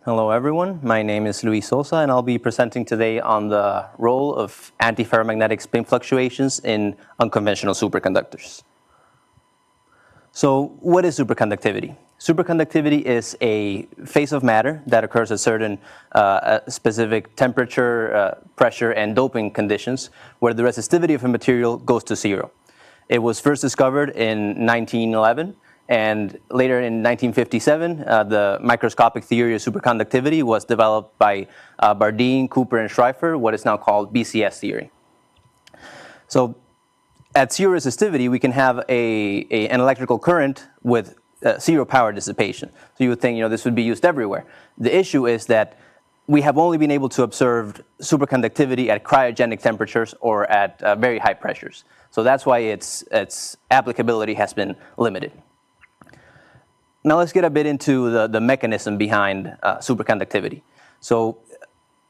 Hello everyone, my name is Sosa and I'll be presenting today on the role of antiferromagnetic spin fluctuations in unconventional superconductors. So what is superconductivity? Superconductivity is a phase of matter that occurs at certain specific temperature, pressure, and doping conditions where the resistivity of a material goes to zero. It was first discovered in 1911, and later in 1957, the microscopic theory of superconductivity was developed by Bardeen, Cooper, and Schrieffer, what is now called BCS theory. So at zero resistivity, we can have an electrical current with zero power dissipation. So you would think, this would be used everywhere. The issue is that we have only been able to observe superconductivity at cryogenic temperatures or at very high pressures. So that's why its applicability has been limited. Now let's get a bit into the mechanism behind superconductivity. So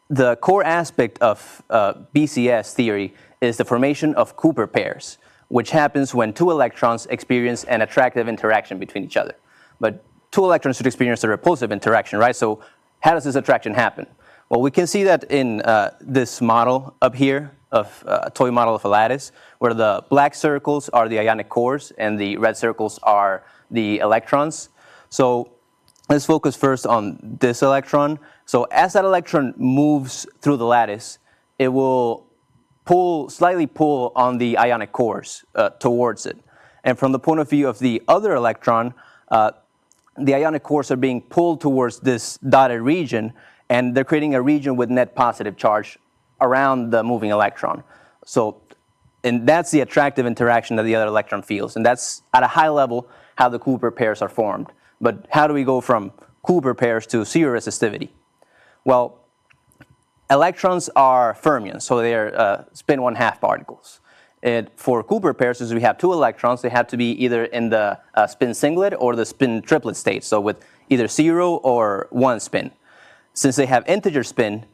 the core aspect of BCS theory is the formation of Cooper pairs, which happens when two electrons experience an attractive interaction between each other. But two electrons should experience a repulsive interaction, right? So how does this attraction happen? Well, we can see that in this model up here of a toy model of a lattice, where the black circles are the ionic cores and the red circles are the electrons. So let's focus first on this electron. So as that electron moves through the lattice, it will slightly pull on the ionic cores towards it. And from the point of view of the other electron, the ionic cores are being pulled towards this dotted region, and they're creating a region with net positive charge around the moving electron. And that's the attractive interaction that the other electron feels. And that's, at a high level, how the Cooper pairs are formed. But how do we go from Cooper pairs to zero resistivity? Well, electrons are fermions, so they're spin 1/2 particles. For Cooper pairs, as we have two electrons, they have to be either in the spin singlet or the spin triplet state, so with either 0 or 1 spin. Since they have integer spin,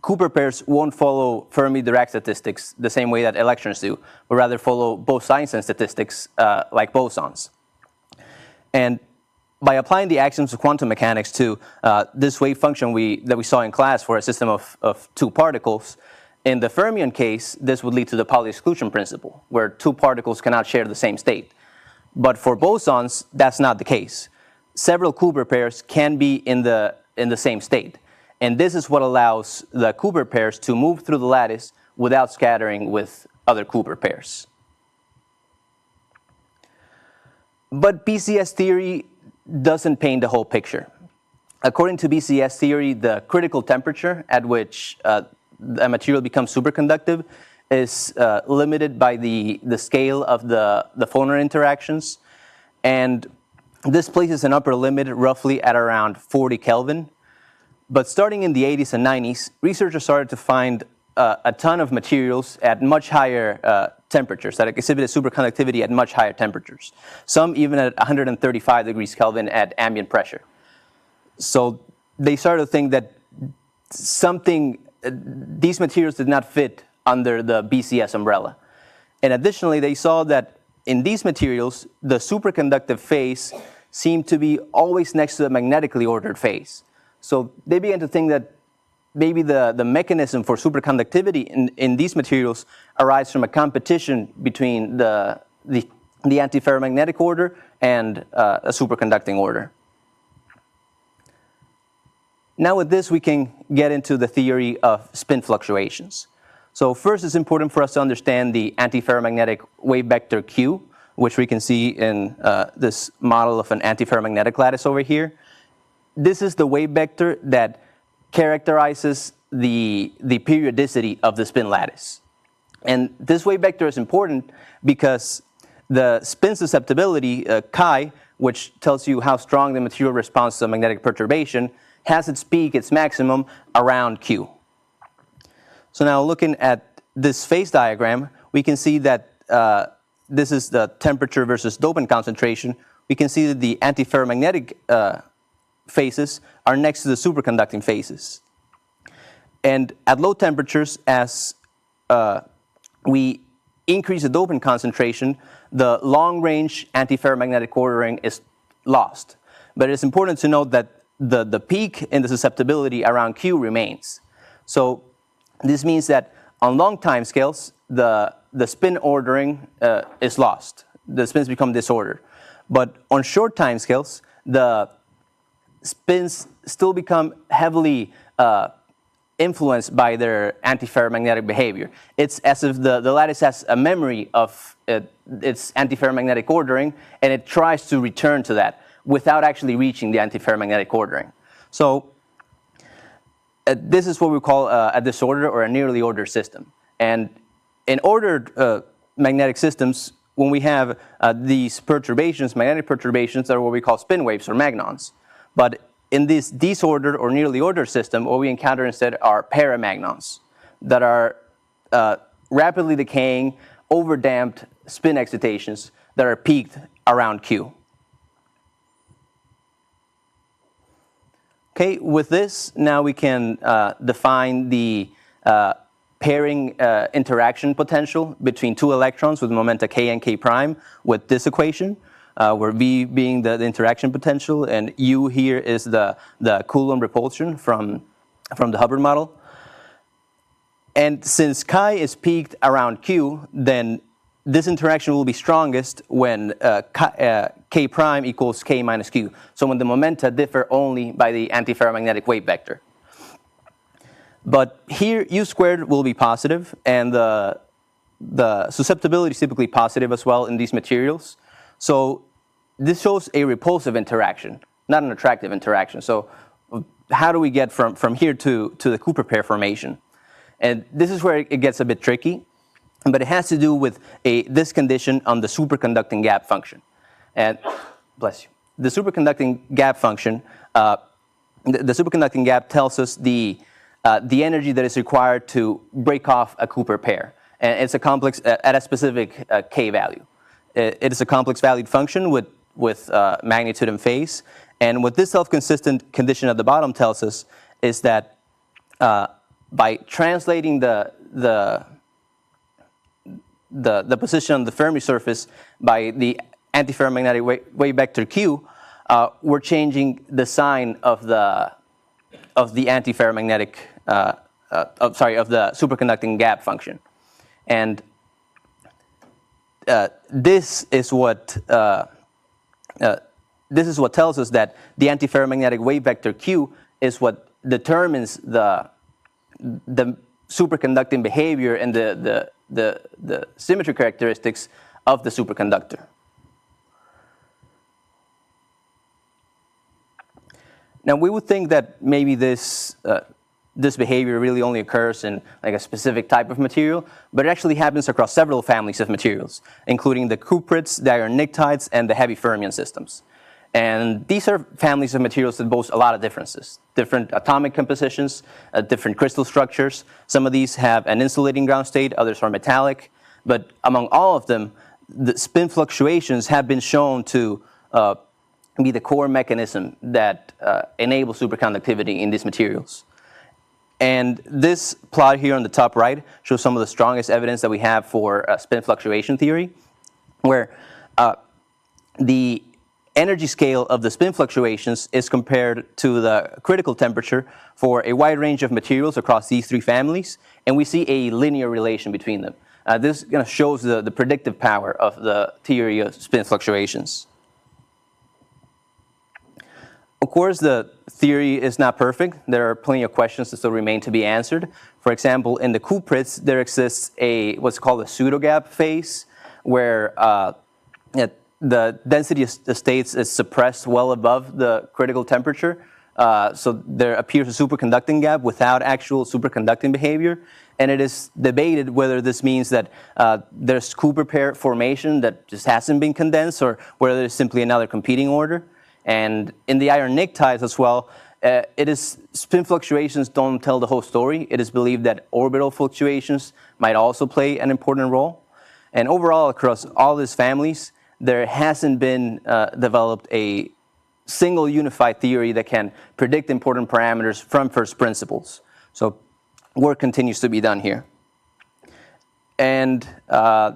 Cooper pairs won't follow Fermi-Dirac statistics the same way that electrons do, but rather follow Bose-Einstein statistics like bosons. And by applying the axioms of quantum mechanics to this wave function that we saw in class for a system of two particles, in the fermion case, this would lead to the Pauli exclusion principle, where two particles cannot share the same state. But for bosons, that's not the case. Several Cooper pairs can be in the same state. And this is what allows the Cooper pairs to move through the lattice without scattering with other Cooper pairs. But BCS theory doesn't paint the whole picture. According to BCS theory, the critical temperature at which a material becomes superconductive is limited by the scale of the phonon interactions. And this places an upper limit roughly at around 40 Kelvin. But starting in the 80s and 90s, researchers started to find a ton of materials at much higher temperatures that exhibited superconductivity at much higher temperatures, some even at 135 degrees Kelvin at ambient pressure. So they started to think that these materials did not fit under the BCS umbrella. And additionally, they saw that in these materials, the superconductive phase seemed to be always next to the magnetically ordered phase. So they began to think that maybe the mechanism for superconductivity in these materials arises from a competition between the antiferromagnetic order and a superconducting order. Now with this, we can get into the theory of spin fluctuations. So first, it's important for us to understand the antiferromagnetic wave vector Q, which we can see in this model of an antiferromagnetic lattice over here. This is the wave vector that characterizes the periodicity of the spin lattice. And this wave vector is important because the spin susceptibility, chi, which tells you how strong the material responds to magnetic perturbation, has its peak, its maximum, around Q. So now looking at this phase diagram, we can see that this is the temperature versus dopant concentration. We can see that the antiferromagnetic phases are next to the superconducting phases. And at low temperatures, as we increase the dopant concentration, the long-range antiferromagnetic ordering is lost. But it's important to note that the peak in the susceptibility around Q remains. So this means that on long time scales, the spin ordering is lost. The spins become disordered. But on short time scales, the spins still become heavily influenced by their antiferromagnetic behavior. It's as if the lattice has a memory of its antiferromagnetic ordering, and it tries to return to that without actually reaching the antiferromagnetic ordering. So this is what we call a disordered or a nearly ordered system. And in ordered magnetic systems, when we have these perturbations, magnetic perturbations, are what we call spin waves or magnons. But in this disordered or nearly ordered system, what we encounter instead are paramagnons that are rapidly decaying, overdamped spin excitations that are peaked around Q. Okay, with this, now we can define the pairing interaction potential between two electrons with momenta k and k prime with this equation, where V being the interaction potential and U here is the Coulomb repulsion from the Hubbard model. And since chi is peaked around Q, then this interaction will be strongest when k prime equals k minus Q. So when the momenta differ only by the antiferromagnetic wave vector. But here U squared will be positive, and the susceptibility is typically positive as well in these materials. So this shows a repulsive interaction, not an attractive interaction. So how do we get from here to the Cooper pair formation? And this is where it gets a bit tricky, but it has to do with this condition on the superconducting gap function. And bless you. The superconducting gap function, the superconducting gap tells us the energy that is required to break off a Cooper pair. And it's a complex at a specific k value. It is a complex valued function with magnitude and phase. And what this self-consistent condition at the bottom tells us is that by translating the position on the Fermi surface by the antiferromagnetic wave vector Q, we're changing the sign of the antiferromagnetic of the superconducting gap function, and this is what tells us that the antiferromagnetic wave vector Q is what determines the superconducting behavior and the symmetry characteristics of the superconductor. Now we would think that maybe this behavior really only occurs in like a specific type of material, but it actually happens across several families of materials, including the cuprites, the iron-pnictides, and the heavy fermion systems. And these are families of materials that boast a lot of differences, different atomic compositions, different crystal structures. Some of these have an insulating ground state, others are metallic, but among all of them, the spin fluctuations have been shown to be the core mechanism that enables superconductivity in these materials. And this plot here on the top right shows some of the strongest evidence that we have for spin fluctuation theory, where the energy scale of the spin fluctuations is compared to the critical temperature for a wide range of materials across these three families, and we see a linear relation between them. This kind of shows the predictive power of the theory of spin fluctuations. Of course, the theory is not perfect. There are plenty of questions that still remain to be answered. For example, in the cuprites, there exists what's called a pseudogap phase, where the density of the states is suppressed well above the critical temperature. So there appears a superconducting gap without actual superconducting behavior. And it is debated whether this means that there's Cooper pair formation that just hasn't been condensed, or whether it's simply another competing order. And in the iron-pnictides as well, spin fluctuations don't tell the whole story. It is believed that orbital fluctuations might also play an important role. And overall, across all these families, there hasn't been developed a single unified theory that can predict important parameters from first principles. So work continues to be done here. And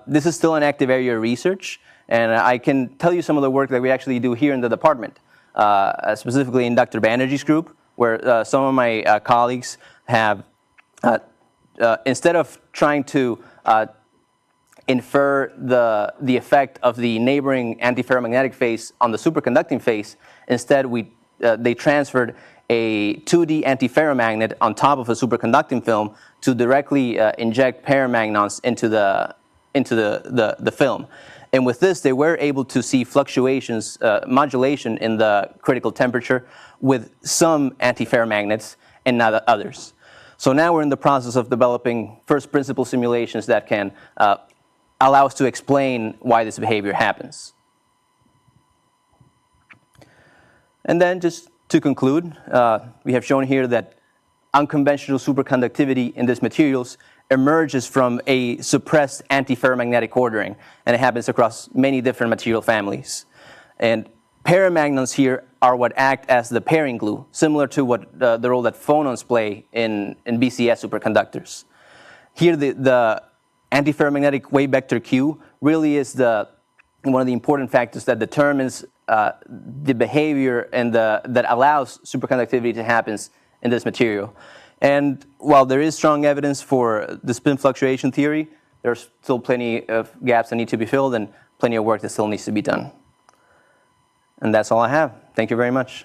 this is still an active area of research. And I can tell you some of the work that we actually do here in the department. specifically inductor Banerjee's group, where some of my colleagues have, instead of trying to infer the effect of the neighboring antiferromagnetic phase on the superconducting phase, instead they transferred a 2D antiferromagnet on top of a superconducting film to directly inject paramagnons into the film. And with this, they were able to see fluctuations, modulation in the critical temperature with some antiferromagnets and not others. So now we're in the process of developing first principle simulations that can allow us to explain why this behavior happens. And then just to conclude, we have shown here that unconventional superconductivity in these materials emerges from a suppressed antiferromagnetic ordering, and it happens across many different material families. And paramagnons here are what act as the pairing glue, similar to what the role that phonons play in BCS superconductors. Here the antiferromagnetic wave vector Q really is one of the important factors that determines the behavior and that allows superconductivity to happen in this material. And while there is strong evidence for the spin fluctuation theory, there's still plenty of gaps that need to be filled and plenty of work that still needs to be done. And that's all I have. Thank you very much.